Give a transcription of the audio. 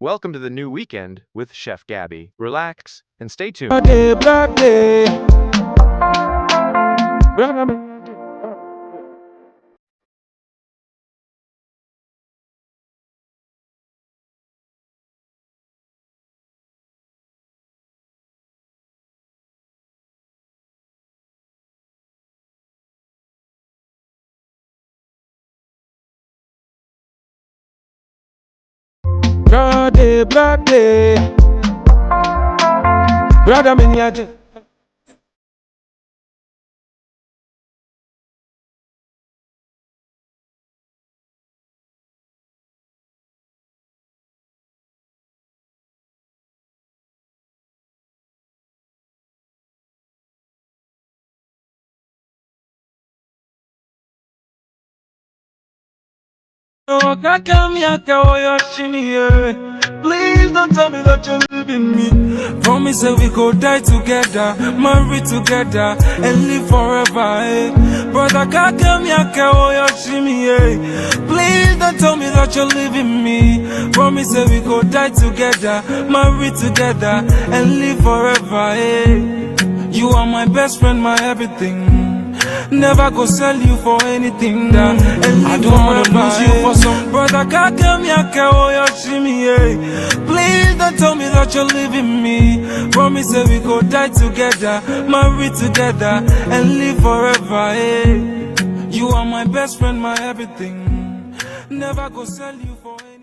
Welcome to the new weekend with Chef Gabby. Relax and stay tuned. Black day. Black day. Brother, me here. Oh, please don't tell me that you're leaving me. Promise that we go die together, marry together, and live forever. Brother, please don't tell me that you're leaving me. Promise that we go die together, marry together, and live forever. You are my best friend, my everything. Never go sell you for anything that I don't wanna lose you for some brother. Please don't tell me that you're leaving me. Promise that we go die together, marry together, and live forever. You are my best friend, my everything. Never go sell you for anything.